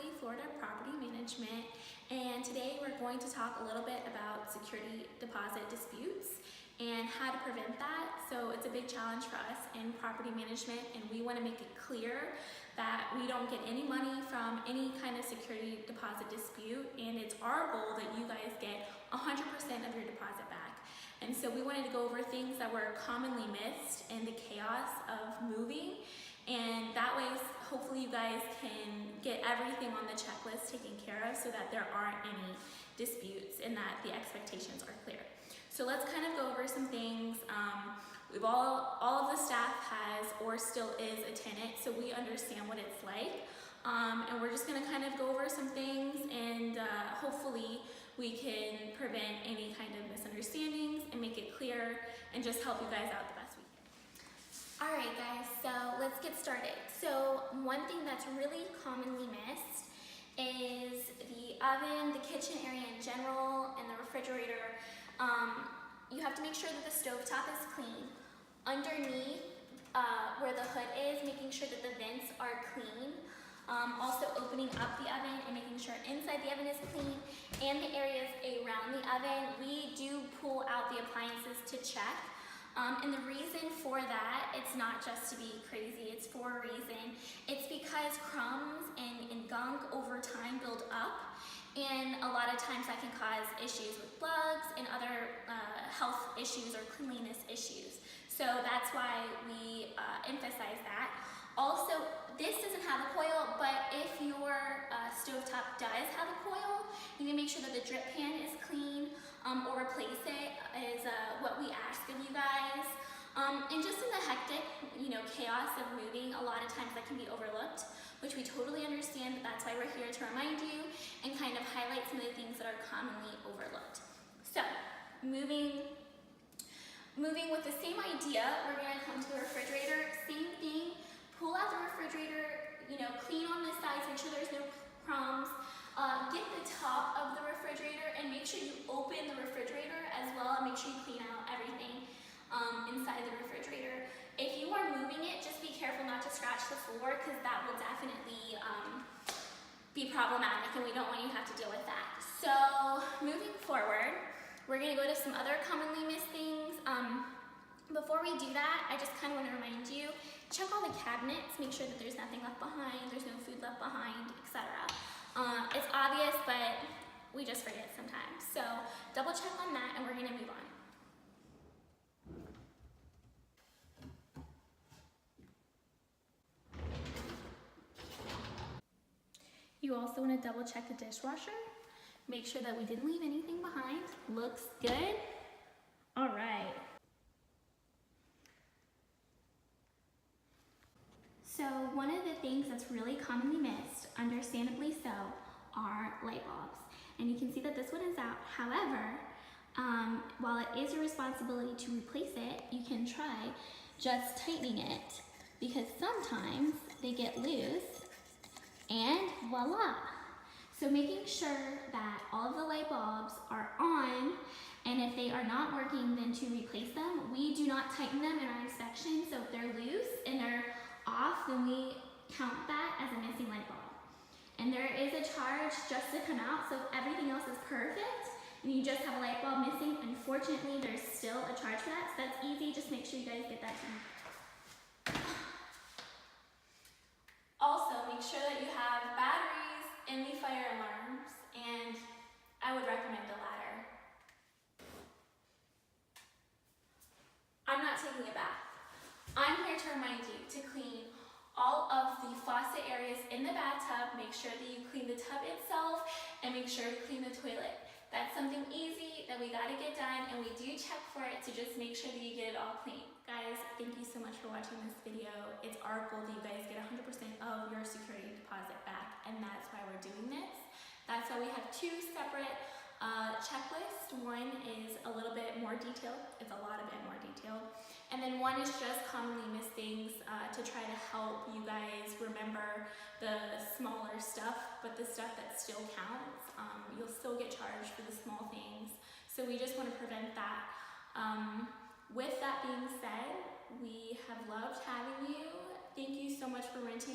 Ackley, Florida Property Management, and today we're going to talk a little bit about security deposit disputes and how to prevent that. So it's a big challenge for us in property management, and we want to make it clear that we don't get any money from any kind of security deposit dispute, and it's our goal that you guys get 100% of your deposit back. And so we wanted to go over things that were commonly missed in the chaos of moving, and that way hopefully you guys can get everything on the checklist taken care of so that there aren't any disputes and that the expectations are clear. So let's kind of go over some things. All of the staff has or still is a tenant, so we understand what it's like. And we're just gonna kind of go over some things, and hopefully we can prevent any kind of misunderstandings and make it clear and just help you guys out the best we can. All right guys, so let's get started. So one thing that's really commonly missed is the oven, the kitchen area in general, and the refrigerator. You have to make sure that the stovetop is clean. Underneath where the hood is, making sure that the vents are clean. Also opening up the oven and making sure inside the oven is clean, and the areas around the oven, we do pull out the appliances to check. And the reason for that, it's not just to be crazy, it's for a reason. It's because crumbs and gunk over time build up, and a lot of times that can cause issues with bugs and other health issues or cleanliness issues. So that's why we emphasize that. Also, this doesn't have a coil, but if your stovetop does have a coil, you need to make sure that the drip pan is clean, or replace it is what we ask of you guys. And just in the hectic, chaos of moving, a lot of times that can be overlooked, which we totally understand, but that's why we're here to remind you and kind of highlight some of the things that are commonly overlooked. So, moving with the same idea, we're gonna come to the refrigerator, same thing, pull out the refrigerator, clean on the sides, make sure there's no crumbs. Get the top of the refrigerator and make sure you open the refrigerator as well, and make sure you clean out everything inside the refrigerator. If you are moving it, just be careful not to scratch the floor, because that will definitely be problematic, and we don't want you to have to deal with that. So moving forward, we're gonna go to some other commonly missed things. Before we do that, I just kind of want to remind you, check all the cabinets, make sure that there's nothing left behind, there's no food left behind, etc. It's obvious, but we just forget sometimes. So double check on that, and we're gonna move on. You also wanna double check the dishwasher. Make sure that we didn't leave anything behind. Looks good. All right. So one of the things that's really commonly missed, understandably so, are light bulbs. And you can see that this one is out. However, while it is your responsibility to replace it, you can try just tightening it, because sometimes they get loose, and voila. So making sure that all of the light bulbs are on, and if they are not working, then to replace them. We do not tighten them in our inspection, so if they're loose and they're off, then we count that as a missing light bulb. And there is a charge just to come out, so if everything else is perfect and you just have a light bulb missing, unfortunately there's still a charge for that, so that's easy. Just make sure you guys get that done. Also, make sure that you have batteries in the fire alarms, and I would recommend the ladder. I'm not taking a bath. I'm here to remind you to clean all of the faucet areas in the bathtub. Make sure that you clean the tub itself, and make sure to clean the toilet. That's something easy that we gotta get done, and we do check for it to just make sure that you get it all clean. Guys, thank you so much for watching this video. It's our goal that you guys get 100% of your security deposit back, and that's why we're doing this. That's why we have two separate checklists. One is a little bit more detailed, it's a lot of bit more detailed, and then one is just commonly missed things to try to help you guys remember the smaller stuff, but the stuff that still counts. You'll still get charged for the small things, so we just want to prevent that. With that being said, we have loved having you. Thank you so much for renting